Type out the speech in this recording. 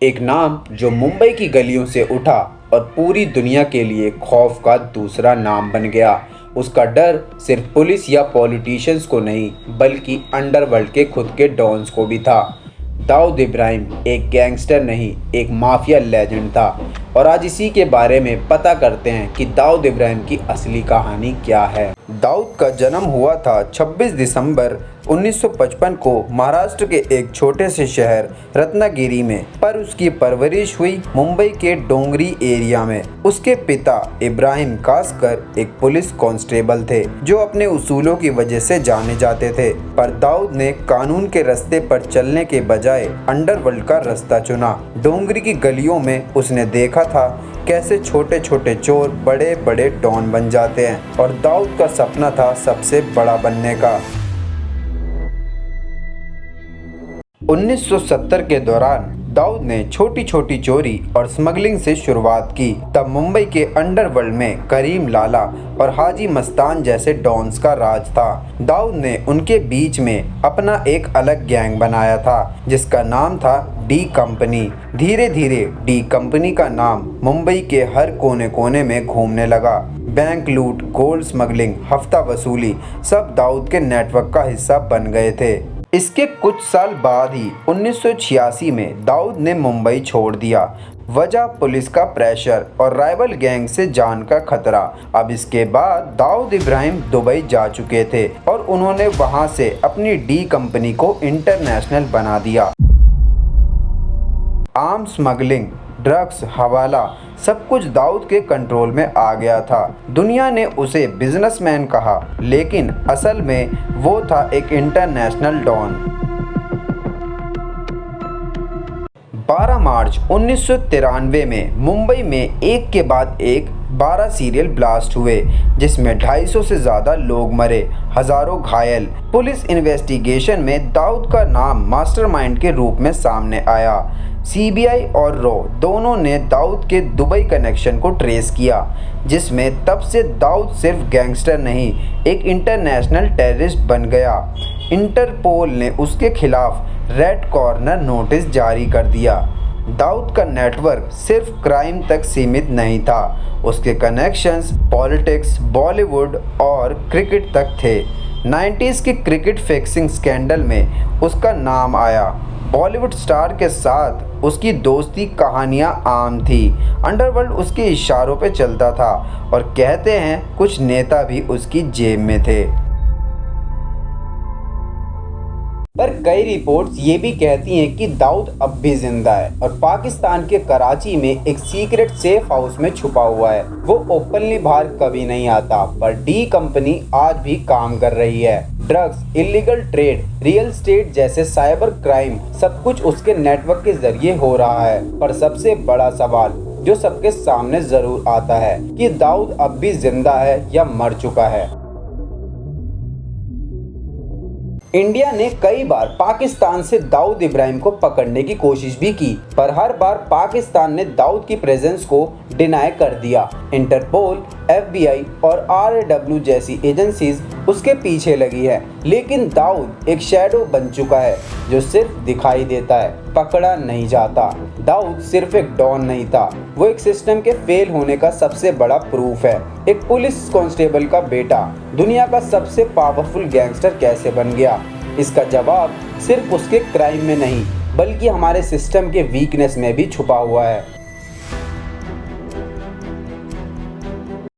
एक नाम जो मुंबई की गलियों से उठा और पूरी दुनिया के लिए खौफ का दूसरा नाम बन गया। उसका डर सिर्फ पुलिस या पॉलिटिशियंस को नहीं बल्कि अंडरवर्ल्ड के खुद के डॉन्स को भी था। दाऊद इब्राहिम एक गैंगस्टर नहीं, एक माफिया लेजेंड था। और आज इसी के बारे में पता करते हैं कि दाऊद इब्राहिम की असली कहानी क्या है। दाऊद का जन्म हुआ था 26 दिसंबर 1955 को महाराष्ट्र के एक छोटे से शहर रत्नागिरी में, पर उसकी परवरिश हुई मुंबई के डोंगरी एरिया में। उसके पिता इब्राहिम कासकर एक पुलिस कांस्टेबल थे जो अपने उसूलों की वजह से जाने जाते थे, पर दाऊद ने कानून के रास्ते पर चलने के बजाय अंडरवर्ल्ड का रास्ता चुना। डोंगरी की गलियों में उसने देखा था कैसे छोटे छोटे चोर बड़े बड़े डॉन बन जाते हैं, और दाऊद का सपना था सबसे बड़ा बनने का। 1970 के दौरान दाऊद ने छोटी छोटी चोरी और स्मगलिंग से शुरुआत की। तब मुंबई के अंडरवर्ल्ड में करीम लाला और हाजी मस्तान जैसे डॉन्स का राज था। दाऊद ने उनके बीच में अपना एक अलग गैंग बनाया था जिसका नाम था डी कंपनी। धीरे धीरे डी कंपनी का नाम मुंबई के हर कोने कोने में घूमने लगा। बैंक लूट, गोल्ड स्मगलिंग, हफ्ता वसूली सब दाऊद के नेटवर्क का हिस्सा बन गए थे। इसके कुछ साल बाद ही 1986 में दाऊद ने मुंबई छोड़ दिया। वजह पुलिस का प्रेशर और राइवल गैंग से जान का खतरा। अब इसके बाद दाऊद इब्राहिम दुबई जा चुके थे और उन्होंने वहां से अपनी डी कंपनी को इंटरनेशनल बना दिया। आर्म स्मगलिंग, ड्रग्स, हवाला सब कुछ दाऊद के कंट्रोल में आ गया था। दुनिया ने उसे बिजनेसमैन कहा, लेकिन असल में वो था एक इंटरनेशनल डॉन। 12 मार्च 1993 में मुंबई में एक के बाद एक 12 सीरियल ब्लास्ट हुए जिसमें 250 से ज़्यादा लोग मरे, हजारों घायल। पुलिस इन्वेस्टिगेशन में दाऊद का नाम मास्टरमाइंड के रूप में सामने आया। सीबीआई और रॉ दोनों ने दाऊद के दुबई कनेक्शन को ट्रेस किया, जिसमें तब से दाऊद सिर्फ गैंगस्टर नहीं, एक इंटरनेशनल टेररिस्ट बन गया। इंटरपोल ने उसके खिलाफ रेड कॉर्नर नोटिस जारी कर दिया। दाऊद का नेटवर्क सिर्फ क्राइम तक सीमित नहीं था, उसके कनेक्शंस पॉलिटिक्स, बॉलीवुड और क्रिकेट तक थे। 90s के क्रिकेट फिक्सिंग स्कैंडल में उसका नाम आया। बॉलीवुड स्टार के साथ उसकी दोस्ती कहानियां आम थी। अंडरवर्ल्ड उसके इशारों पे चलता था और कहते हैं कुछ नेता भी उसकी जेब में थे। पर कई रिपोर्ट्स ये भी कहती हैं कि दाऊद अब भी जिंदा है और पाकिस्तान के कराची में एक सीक्रेट सेफ हाउस में छुपा हुआ है। वो ओपनली बाहर कभी नहीं आता, पर डी कंपनी आज भी काम कर रही है। Drugs, illegal trade, real estate जैसे साइबर क्राइम सब कुछ उसके नेटवर्क के जरिए हो रहा है। पर सबसे बड़ा सवाल जो सबके सामने जरूर आता है कि दाऊद अब भी जिंदा है या मर चुका है। इंडिया ने कई बार पाकिस्तान से दाऊद इब्राहिम को पकड़ने की कोशिश भी की, पर हर बार पाकिस्तान ने दाऊद की प्रेजेंस को डिनाई कर दिया। इंटरपोल, FBI और RAW जैसी एजेंसीज उसके पीछे लगी है, लेकिन दाऊद एक शैडो बन चुका है जो सिर्फ दिखाई देता है, पकड़ा नहीं जाता। दाऊद सिर्फ एक डॉन नहीं था, वो एक सिस्टम के फेल होने का सबसे बड़ा प्रूफ है। एक पुलिस कांस्टेबल का बेटा दुनिया का सबसे पावरफुल गैंगस्टर कैसे बन गया? इसका जवाब सिर्फ उसके क्राइम में नहीं बल्कि हमारे सिस्टम के वीकनेस में भी छुपा हुआ है।